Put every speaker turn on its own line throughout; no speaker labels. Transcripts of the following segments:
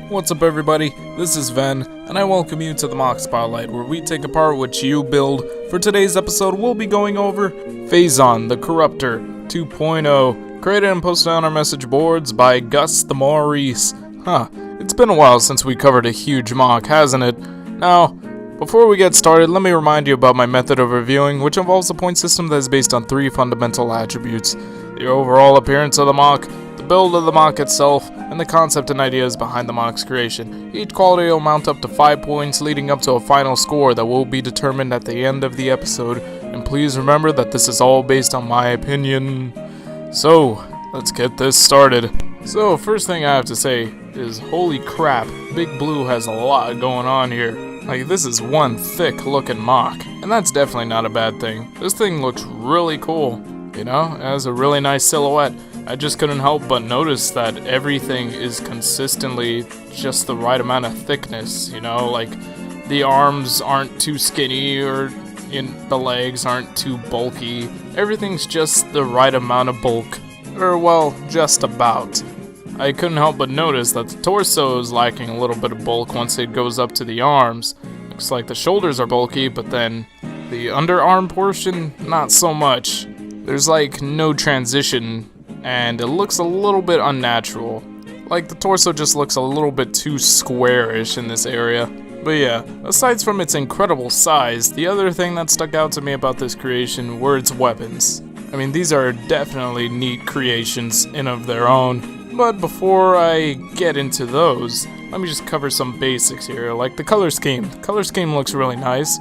What's up everybody, this is Ven, and I welcome you to the M.O.C Spotlight, where we take apart what you build. For today's episode, we'll be going over Phazon, the Corruptor 2.0, created and posted on our message boards by Gus the Maurice. It's been a while since we covered a huge M.O.C, hasn't it? Now, before we get started, let me remind you about my method of reviewing, which involves a point system that is based on 3 fundamental attributes: the overall appearance of the M.O.C, the build of the M.O.C itself, and the concept and ideas behind the M.O.C's creation. Each quality will mount up to 5 points, leading up to a final score that will be determined at the end of the episode. And please remember that this is all based on my opinion. So, let's get this started. So, first thing I have to say is, holy crap, Big Blue has a lot going on here. Like, this is one thick looking M.O.C, and that's definitely not a bad thing. This thing looks really cool, you know, it has a really nice silhouette. I just couldn't help but notice that everything is consistently just the right amount of thickness, you know, like the arms aren't too skinny or the legs aren't too bulky. Everything's just the right amount of bulk, or well, just about. I couldn't help but notice that the torso is lacking a little bit of bulk once it goes up to the arms. Looks like the shoulders are bulky, but then the underarm portion, not so much. There's like no transition, and it looks a little bit unnatural. Like the torso just looks a little bit too squarish in this area. But yeah, aside from its incredible size, the other thing that stuck out to me about this creation were its weapons. I mean, these are definitely neat creations in of their own. But before I get into those, let me just cover some basics here, like the color scheme. The color scheme looks really nice.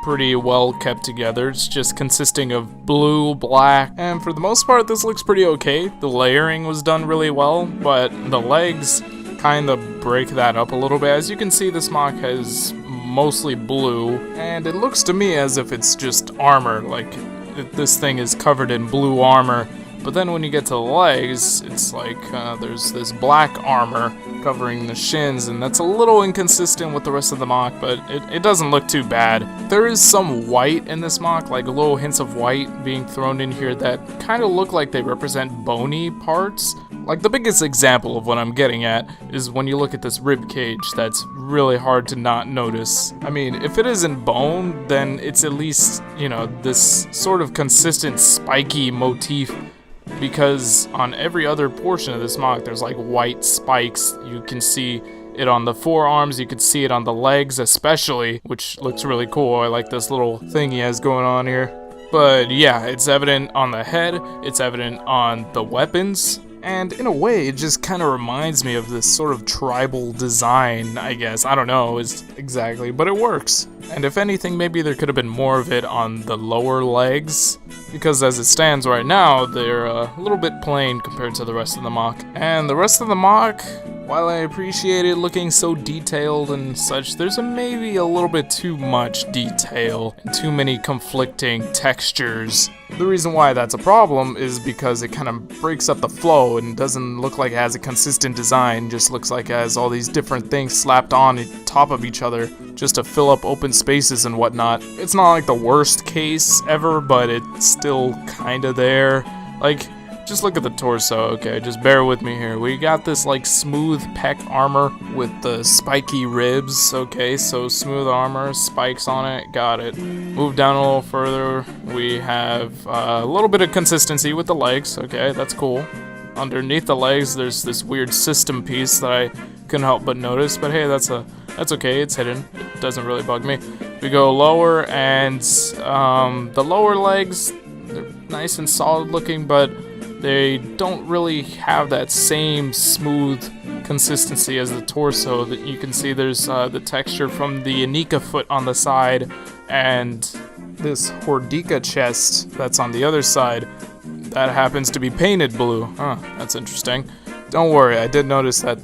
Pretty well kept together. It's just consisting of blue, black, and for the most part this looks pretty okay. The layering was done really well, but the legs kind of break that up a little bit. As you can see, this M.O.C has mostly blue, and it looks to me as if it's just armor, like this thing is covered in blue armor. But then when you get to the legs, it's like there's this black armor covering the shins, and that's a little inconsistent with the rest of the M.O.C, but it doesn't look too bad. There is some white in this M.O.C, like little hints of white being thrown in here that kind of look like they represent bony parts. Like the biggest example of what I'm getting at is when you look at this rib cage that's really hard to not notice. I mean, if it isn't bone, then it's at least, you know, this sort of consistent spiky motif, because on every other portion of this M.O.C there's like white spikes. You can see it on the forearms, you can see it on the legs especially, which looks really cool. I like this little thing he has going on here. But yeah, it's evident on the head, it's evident on the weapons, and in a way it just kind of reminds me of this sort of tribal design, I guess. I don't know exactly, but it works. And if anything, maybe there could have been more of it on the lower legs, because as it stands right now, they're a little bit plain compared to the rest of the M.O.C. And the rest of the M.O.C, while I appreciate it looking so detailed and such, there's maybe a little bit too much detail and too many conflicting textures. The reason why that's a problem is because it kind of breaks up the flow and doesn't look like it has a consistent design. Just looks like it has all these different things slapped on top of each other just to fill up open spaces and whatnot. It's not like the worst case ever, but it's still kind of there. Like, just look at the torso, okay? Just bear with me here. We got this like smooth pec armor with the spiky ribs, okay? So smooth armor, spikes on it, got it. Move down a little further. We have a little bit of consistency with the legs, okay? That's cool. Underneath the legs, there's this weird system piece that I couldn't help but notice, but hey, that's okay. It's hidden. It doesn't really bug me. We go lower, and the lower legs, they're nice and solid looking, but they don't really have that same smooth consistency as the torso. That you can see there's the texture from the Anika foot on the side, and this Hordika chest that's on the other side, that happens to be painted blue. That's interesting. Don't worry, I did notice that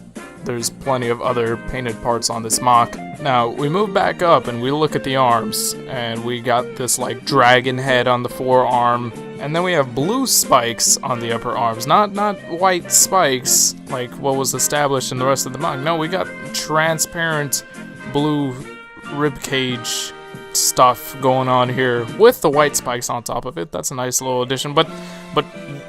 there's plenty of other painted parts on this M.O.C. Now, we move back up and we look at the arms, and we got this like dragon head on the forearm, and then we have blue spikes on the upper arms. Not white spikes like what was established in the rest of the M.O.C. No, we got transparent blue ribcage stuff going on here with the white spikes on top of it. That's a nice little addition, but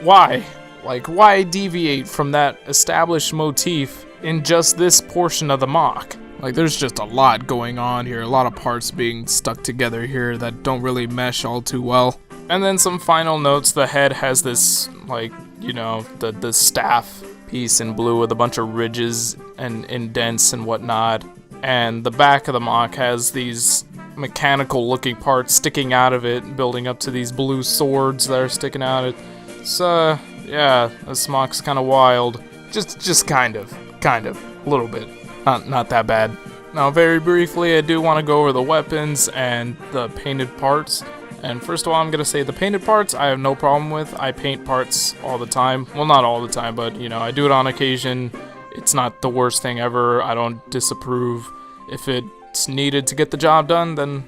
why? Like, why deviate from that established motif in just this portion of the MOC. Like, there's just a lot going on here, a lot of parts being stuck together here that don't really mesh all too well. And then some final notes, the head has this, like, you know, the staff piece in blue with a bunch of ridges and indents and whatnot. And the back of the MOC has these mechanical looking parts sticking out of it, building up to these blue swords that are sticking out. So, yeah, this MOC's kind of wild. Just kind of, a little bit. Not that bad. Now, very briefly, I do want to go over the weapons and the painted parts. And first of all, I'm going to say the painted parts I have no problem with. I paint parts all the time. Well, not all the time, but, you know, I do it on occasion. It's not the worst thing ever. I don't disapprove. If it's needed to get the job done, then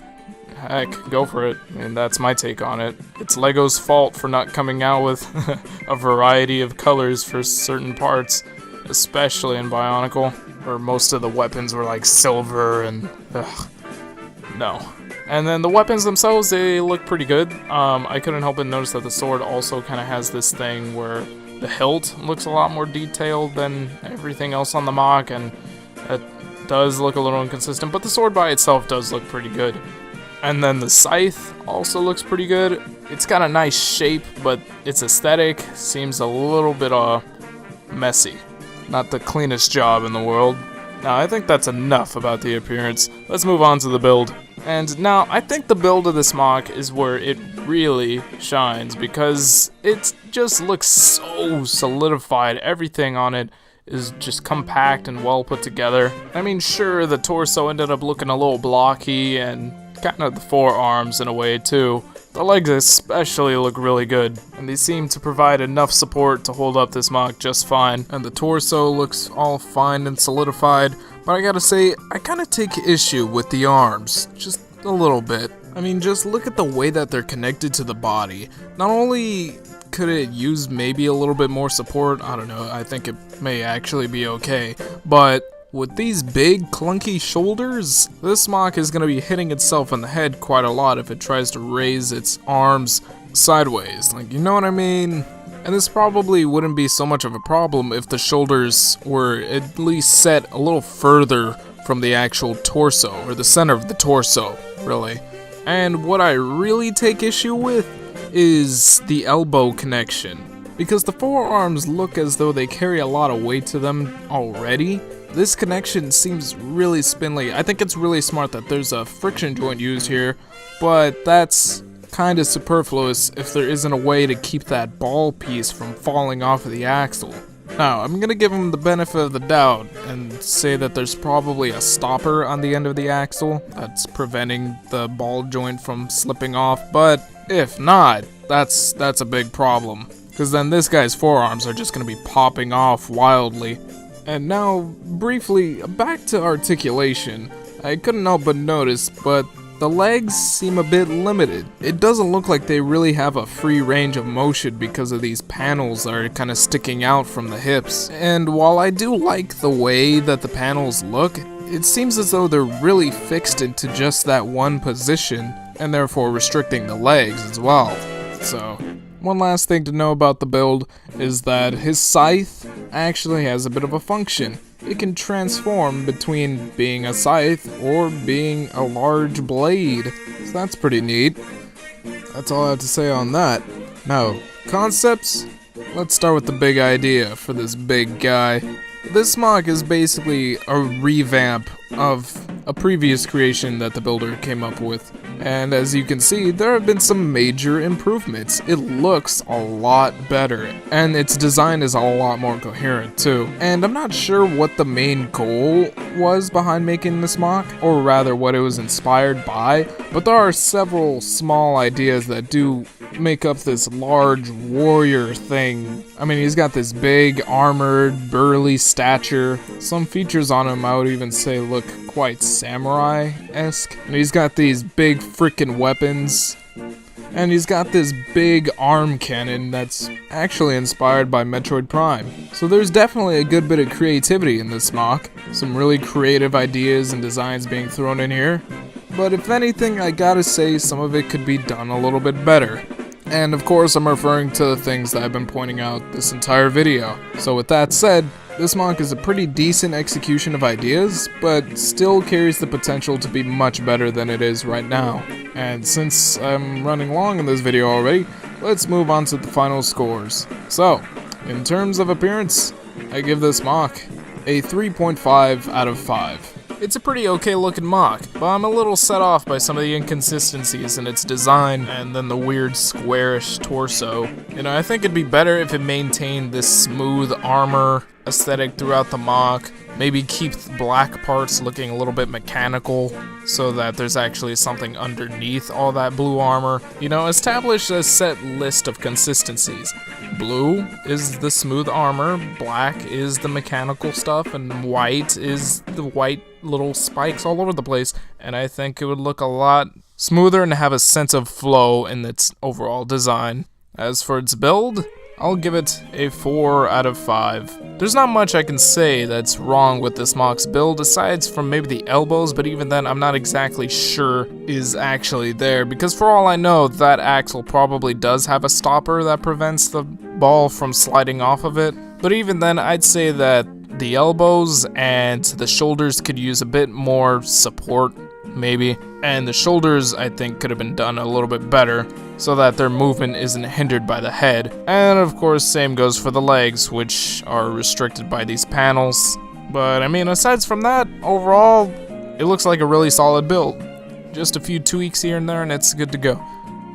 heck, go for it. And that's my take on it. It's LEGO's fault for not coming out with a variety of colors for certain parts, especially in Bionicle, where most of the weapons were like silver and no. And then the weapons themselves, they look pretty good. I couldn't help but notice that the sword also kind of has this thing where the hilt looks a lot more detailed than everything else on the MOC, and it does look a little inconsistent, but the sword by itself does look pretty good. And then the scythe also looks pretty good. It's got a nice shape, but its aesthetic seems a little bit messy. Not the cleanest job in the world. Now, I think that's enough about the appearance. Let's move on to the build. And now, I think the build of this MOC is where it really shines, because it just looks so solidified. Everything on it is just compact and well put together. I mean, sure, the torso ended up looking a little blocky, and kind of the forearms in a way too. The legs especially look really good, and they seem to provide enough support to hold up this MOC just fine. And the torso looks all fine and solidified, but I gotta say, I kinda take issue with the arms, just a little bit. I mean, just look at the way that they're connected to the body. Not only could it use maybe a little bit more support, I don't know, I think it may actually be okay, but with these big, clunky shoulders, this MOC is going to be hitting itself in the head quite a lot if it tries to raise its arms sideways, like, you know what I mean? And this probably wouldn't be so much of a problem if the shoulders were at least set a little further from the actual torso, or the center of the torso, really. And what I really take issue with is the elbow connection, because the forearms look as though they carry a lot of weight to them already. This connection seems really spindly. I think it's really smart that there's a friction joint used here, but that's kind of superfluous if there isn't a way to keep that ball piece from falling off of the axle. Now, I'm gonna give him the benefit of the doubt and say that there's probably a stopper on the end of the axle that's preventing the ball joint from slipping off, but if not, that's a big problem, because then this guy's forearms are just gonna be popping off wildly. And now, briefly, back to articulation. I couldn't help but notice, but the legs seem a bit limited. It doesn't look like they really have a free range of motion because of these panels that are kind of sticking out from the hips. And while I do like the way that the panels look, it seems as though they're really fixed into just that one position, and therefore restricting the legs as well. So, one last thing to know about the build is that his scythe actually has a bit of a function. It can transform between being a scythe or being a large blade, so that's pretty neat. That's all I have to say on that. Now, concepts? Let's start with the big idea for this big guy. This MOC is basically a revamp of a previous creation that the builder came up with. And as you can see, there have been some major improvements. It looks a lot better, and its design is a lot more coherent too. And I'm not sure what the main goal was behind making this MOC, or rather what it was inspired by, but there are several small ideas that do make up this large warrior thing. I mean, he's got this big, armored, burly stature. Some features on him I would even say look quite samurai-esque. And he's got these big frickin' weapons. And he's got this big arm cannon that's actually inspired by Metroid Prime. So there's definitely a good bit of creativity in this MOC. Some really creative ideas and designs being thrown in here. But if anything, I gotta say some of it could be done a little bit better. And of course, I'm referring to the things that I've been pointing out this entire video. So with that said, This MOC is a pretty decent execution of ideas, but still carries the potential to be much better than it is right now. And since I'm running long in this video already, let's move on to the final scores. So, in terms of appearance, I give this MOC a 3.5 out of 5. It's a pretty okay looking MOC, but I'm a little set off by some of the inconsistencies in its design and then the weird squarish torso. I think it'd be better if it maintained this smooth armor aesthetic throughout the MOC. Maybe keep the black parts looking a little bit mechanical so that there's actually something underneath all that blue armor. Establish a set list of consistencies. Blue is the smooth armor, black is the mechanical stuff, and white is the white little spikes all over the place. And I think it would look a lot smoother and have a sense of flow in its overall design. As for its build, I'll give it a 4 out of 5. There's not much I can say that's wrong with this MOC's build, aside from maybe the elbows, but even then I'm not exactly sure is actually there, because for all I know, that axle probably does have a stopper that prevents the ball from sliding off of it. But even then, I'd say that the elbows and the shoulders could use a bit more support, maybe. And the shoulders, I think, could have been done a little bit better so that their movement isn't hindered by the head. And of course, same goes for the legs, which are restricted by these panels. But aside from that, overall, it looks like a really solid build. Just a few tweaks here and there and it's good to go.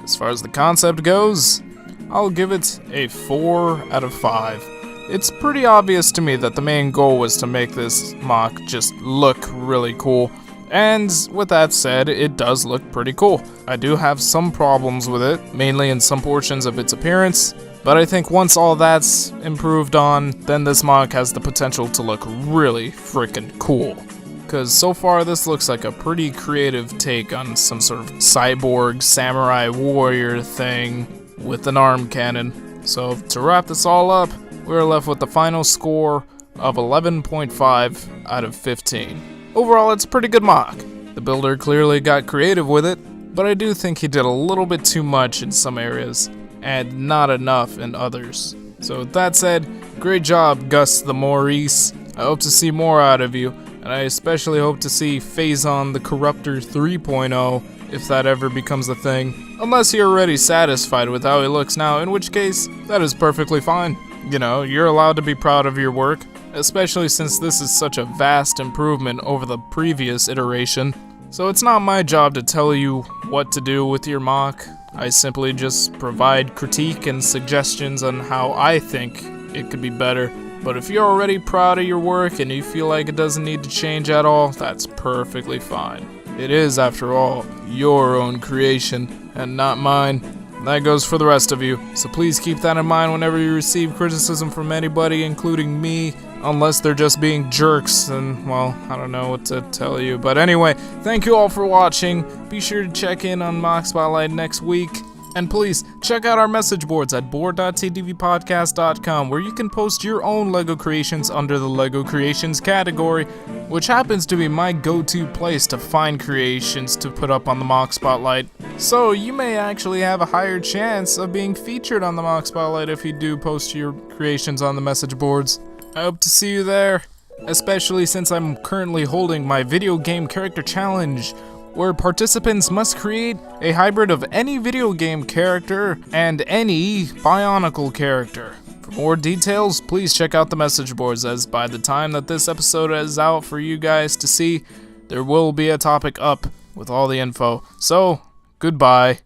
As far as the concept goes, I'll give it a 4 out of 5. It's pretty obvious to me that the main goal was to make this MOC just look really cool. And with that said, it does look pretty cool. I do have some problems with it, mainly in some portions of its appearance, but I think once all that's improved on, then this MOC has the potential to look really freaking cool. Because so far this looks like a pretty creative take on some sort of cyborg samurai warrior thing with an arm cannon. So to wrap this all up, we're left with the final score of 11.5 out of 15. Overall, it's a pretty good MOC. The builder clearly got creative with it, but I do think he did a little bit too much in some areas, and not enough in others. So with that said, great job, Gus the Maurice. I hope to see more out of you, and I especially hope to see Phazon the Corruptor 3.0, if that ever becomes a thing. Unless you're already satisfied with how he looks now, in which case, that is perfectly fine. You're allowed to be proud of your work, especially since this is such a vast improvement over the previous iteration. So it's not my job to tell you what to do with your MOC. I simply just provide critique and suggestions on how I think it could be better. But if you're already proud of your work and you feel like it doesn't need to change at all, that's perfectly fine. It is, after all, your own creation and not mine. That goes for the rest of you, so please keep that in mind whenever you receive criticism from anybody, including me, unless they're just being jerks, and, well, I don't know what to tell you. But anyway, thank you all for watching. Be sure to check in on MOC Spotlight next week. And please, check out our message boards at board.tdvpodcast.com, where you can post your own LEGO creations under the LEGO Creations category, which happens to be my go-to place to find creations to put up on the MOC Spotlight. So you may actually have a higher chance of being featured on the MOC Spotlight if you do post your creations on the message boards. I hope to see you there, especially since I'm currently holding my video game character challenge, where participants must create a hybrid of any video game character and any Bionicle character. For more details, please check out the message boards, as by the time that this episode is out for you guys to see, there will be a topic up with all the info. So, goodbye.